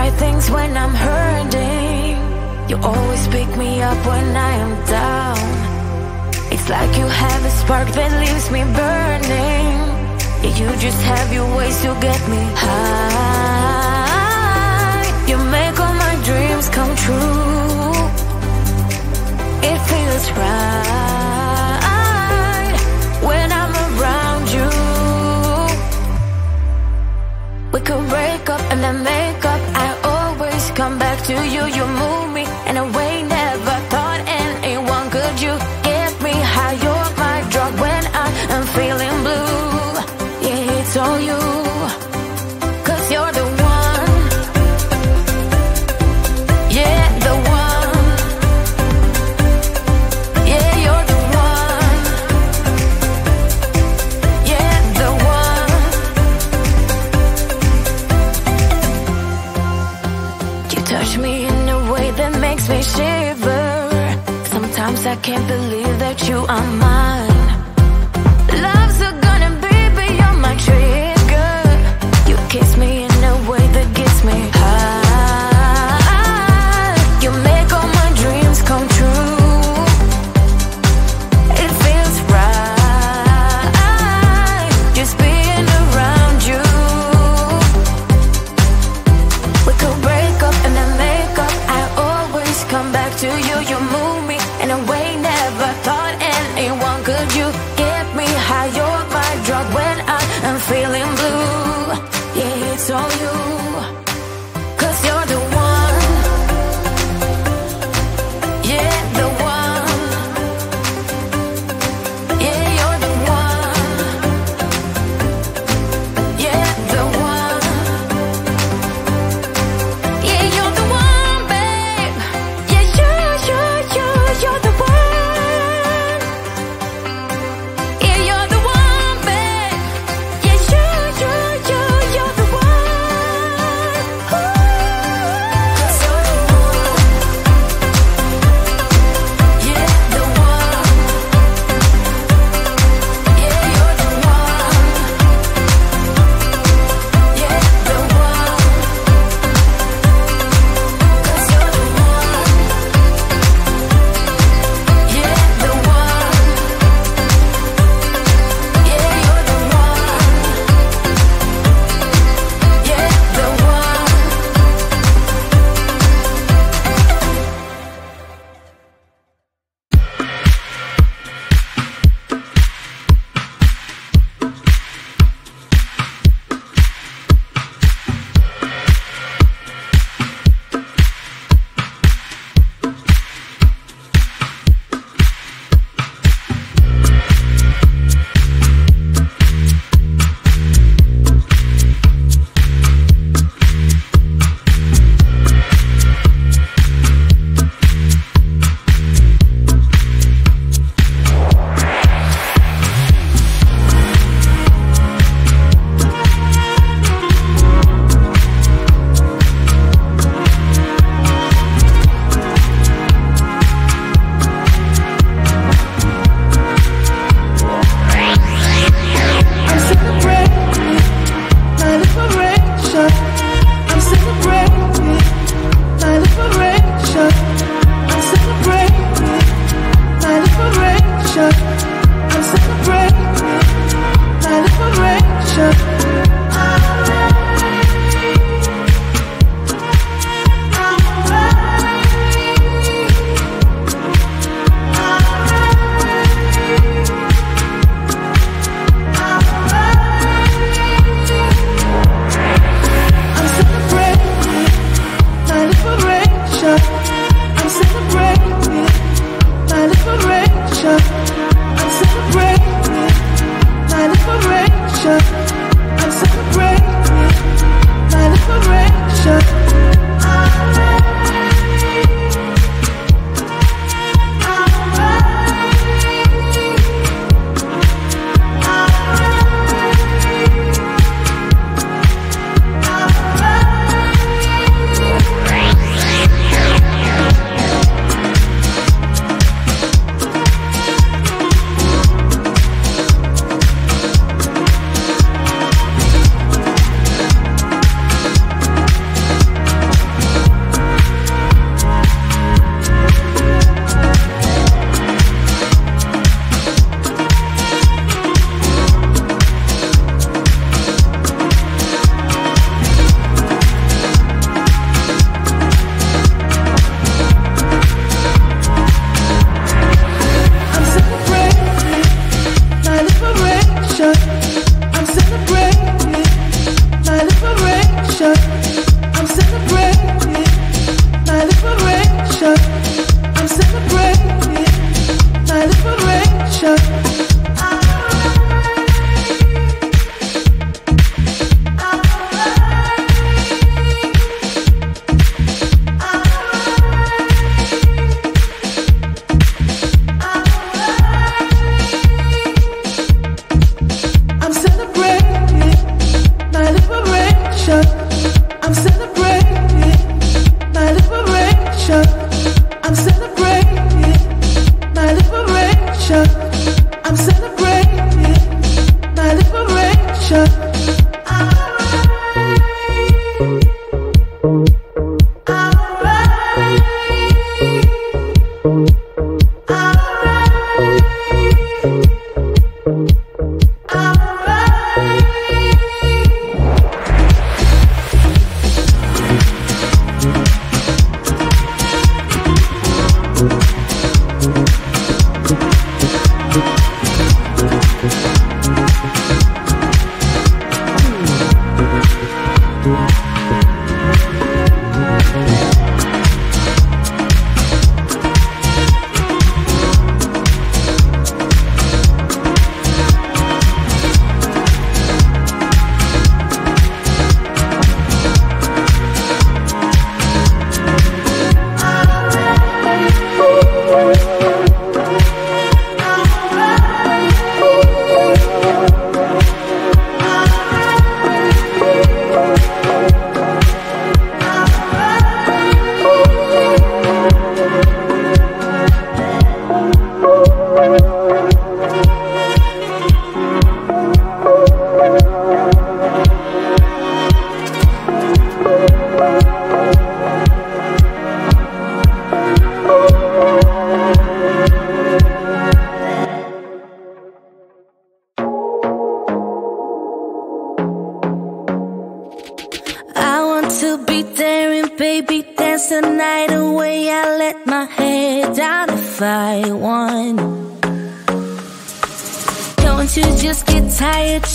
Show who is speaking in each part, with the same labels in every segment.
Speaker 1: right things when I'm hurting. You always pick me up when I am down. It's like you have a spark that leaves me burning. Yeah, you just have your ways to get me high. You make all my dreams come true. It feels right when I'm around you. We could break up and then make up. I always come back to you. You move me in a way never thought anyone could. You get me high. You're my drug when I am feeling blue. Yeah, it's all you, 'cause you're the one. Yeah, the one. Yeah, you're the one. Yeah, the one. You touch me in a way that makes me shiver. Sometimes I can't believe that you are mine. Love's a gonna be beyond my trigger. You kiss me in a way that gets me high. You make all my dreams come true. It feels right just being around you. We could break up and then make up. I always come back to you. You move me in a way never thought anyone could.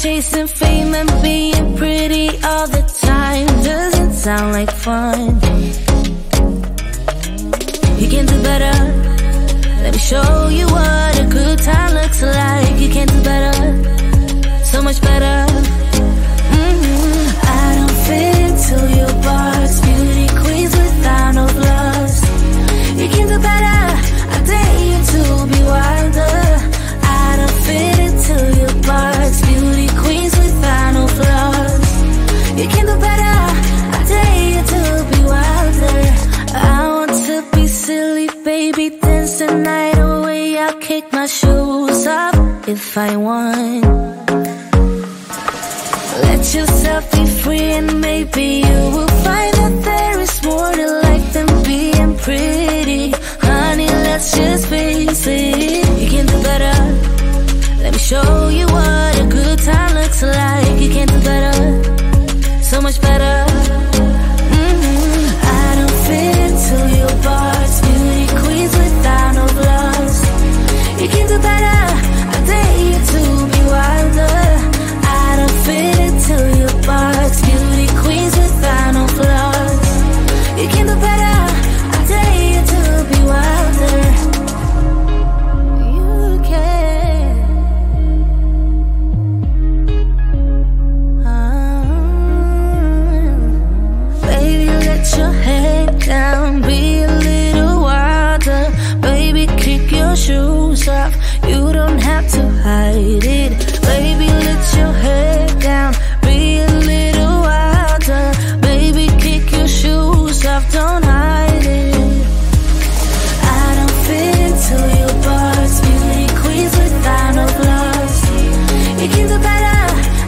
Speaker 1: Chasing fame and being pretty all the time doesn't sound like fun. You can do better. Let me show you what a good time looks like. You can do better, so much better. I don't fit into your box. Beauty queens without no flaws. You can do better. I dare you to be wilder. I don't fit into your box. Beauty queens without no flaws. You can do better. I dare you to be wilder. I want to be silly, baby, dance the night away. I'll kick my shoes off if I want. Let yourself be free and maybe you will find that there is more to life than being pretty. Honey, let's just face it. You can do better. Let me show you what a good time looks like. You can do better, so much better. I don't fit into your box. Beauty queens without no flaws. You can do better. I dare you to be wilder. I don't fit into your box. Beauty queens without no flaws. You can do better. I dare you to be wilder. You can. Baby, let your head down. Be a little wilder. Baby, kick your shoes off. You don't have to hide it. Baby, let your head down. Be a little wilder. Baby, kick your shoes off. Don't hide it. I don't fit into your box. Beauty queens without no flaws. You can do better.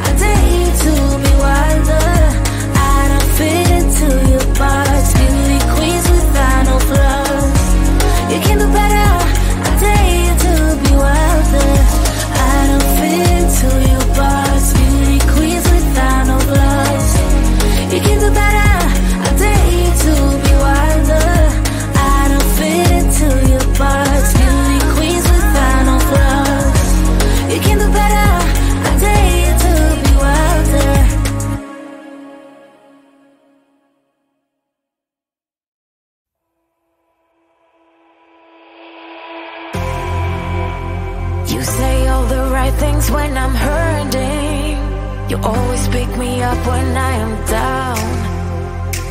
Speaker 1: I dare you to be wilder. I don't fit into your box. Beauty queens without no flaws. You can do better. I dare you to be wilder. I don't fit into your box. Beauty queens without no flaws. You can do better. I dare you to be wilder. I don't fit into your box. Beauty queens without no flaws. You can do better. I dare you to be wilder. You say all the right things when I'm hurting. You always pick me up when I am down.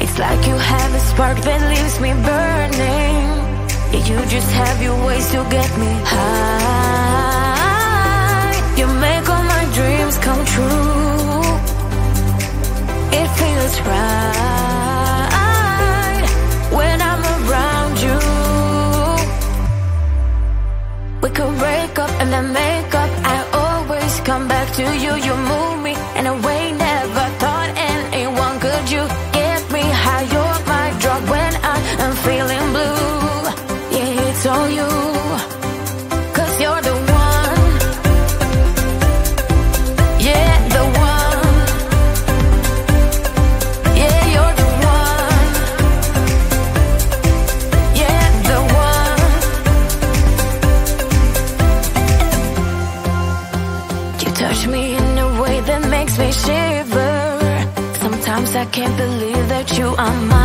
Speaker 1: It's like you have a spark that leaves me burning. Yeah, you just have your ways to get me high. You make all my dreams come true. It feels right when I'm around you. We could break up and then make up. I always come back to you. You move me in a way never thought anyone could. You get me high. You're I can't believe that you are mine.